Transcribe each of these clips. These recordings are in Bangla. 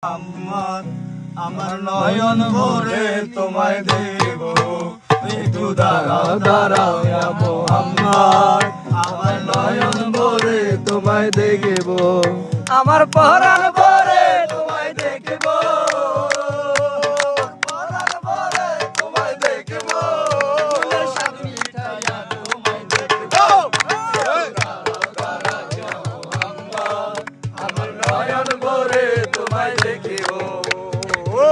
আমার আমার নয়ন ভরে তোমায় দেব, একটু দাঁড়াও দাঁড়াও ইয়া মুহাম্মদ। আমার নয়ন ভরে তোমায় দেখব, আমার পরাণ ভরে তোমায় দেখব, পরাণ ভরে তোমায় দেখব, ফুলের স্বাদ মিঠাইয়া তোমায় দেখব। দাঁড়াও দাঁড়াও ইয়া মুহাম্মদ, আমার নয়ন ভরে তোমায় দেখব,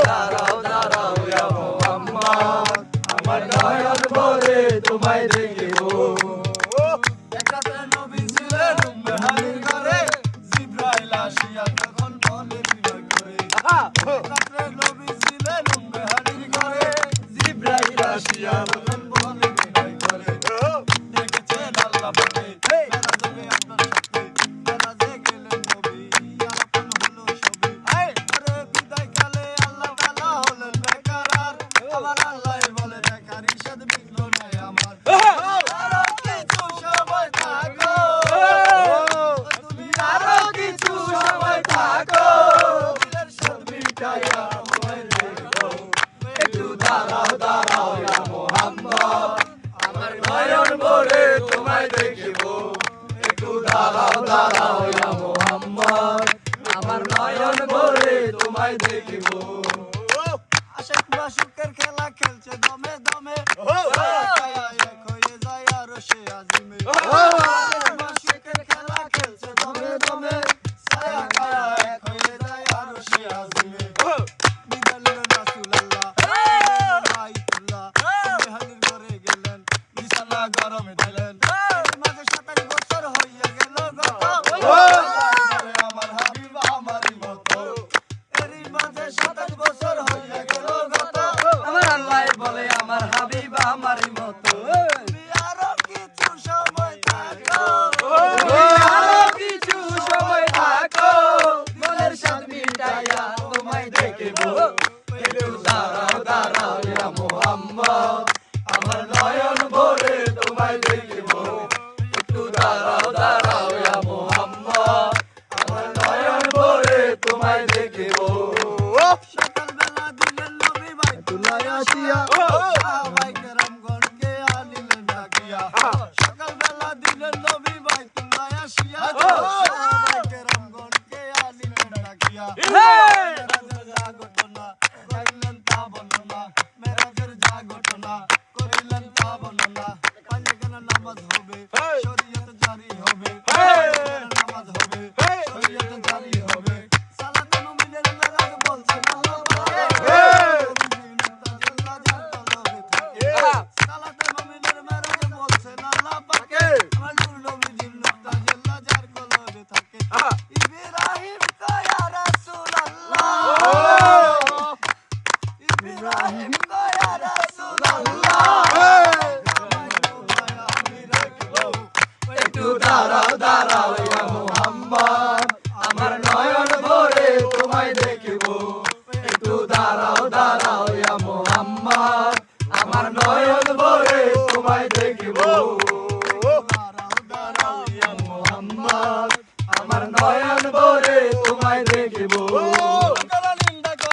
দাঁড়াও দাঁড়াও ইয়া মুহাম্মদ, আমার নয়ন ভরে তোমায় দেখব। একসাথে নবী ছিলেন উম্মেহানির ঘরে, জিবরাইল আসিয়া তখন বলে বিনয় করে। একসাথে নবী ছিলেন উম্মেহানির ঘরে, জিবরাইল আসিয়া তখন বলে বিনয় করে। দেখেছেন আল্লাহ পাকে মেরাজে আপনার সাথে, মেরাজে গেলেন নবী, আলাপন হলো সবে। ওরে বিদায় কালে আল্লাহ তাআলা হলেন বেকার, আমার আল্লাহ বলে বেকার ইশাদ মিটলো না আমার। আরো কিছু সময় থাকো, তুমি আরো কিছু সময় থাকো, দিলের স্বাদ মিটাইয়া তোমায় দেখবো, একটু দাঁড়াও দাঁড়াও ইয়া মুহাম্মদ, আমার নয়ন ভরে তোমায় দেখবো, একটু দাঁড়াও দাঁড়াও ইয়া মুহাম্মদ, আমার নয়ন ভরে তোমায় দেখবো। আশিক মাশুকের খেলা খেলছে দমে দমে, এক হয়ে যায় আরো সে আজিমে। আশিক মাশুকের খেলা খেলছে দমে দমে, ছায়া ছায়া এক হয়ে যায় আরো সে আজিমে। বিদায় নিলেন রাসূলুল্লাহ, বাইতুল্লাহ, মেহানির ঘরে গেলেন, বিছানা গরমে দিলেন। এর মাঝে 27 বছর হইয়া গেল গত, আমার হাবিব আমারই মতো। এরই মাঝে 27 বছর হইয়া গেল গত, আমার আল্লাহ বলে আমার হাবিব আমারই মতো। তুমি আরো কিছু সময় থাকো, তুমি আরো কিছু সময় থাকো, মনের স্বাদ মিটাইয়া তোমায় দেখবো, একটু দাঁড়াও দাঁড়াও ইয়া মুহাম্মদ, আমার নয়ন ভরে তোমায় দেখবো, একটু দাঁড়াও দাঁড়াও ইয়া মুহাম্মদ, আমার নয়ন ভরে তোমায় দেখবো। সকালবেলা দিলেন নবী বাইতুল্লাহ আসিয়া, সাহাবায়ে কেরামগণকে আনিলেন ডাকিয়া। সকালবেলা দিলেন নবী বাইতুল্লাহ আসিয়া, সাহাবায়ে কেরামগণকে আনিলেন ডাকিয়া। মেরাজের যা ঘটনা করিলেন তা বর্ণনা, মেরাজের যা ঘটনা করিলেন তা বর্ণনা। পাঁচ ওয়াক্ত নামাজ হবে, শরীয়ত জারি হবে, নামাজ হবে, শরীয়ত জারি হবে। সালাতে মুমিনের মেরাজ বলছেন আল্লাহ পাকে, সালাতে মুমিনের মেরাজ বলছেন আল্লাহ পাকে, আমার নূর নবীজির নুকতা জাল্লা যার কলবে থাকে। ইব্রাহিম কয়া রাসূলুল্লাহ, ইব্রাহিম কয়া রাসূলুল্লাহ, একটু দাঁড়াও দাঁড়াও ইয়া মুহাম্মদ, আমার নয়ন ভরে তোমায় দেখবো, একটু দাঁড়াও দাঁড়াও ইয়া মুহাম্মদ, আমার নয়ন ভরে তোমায় দেখবো।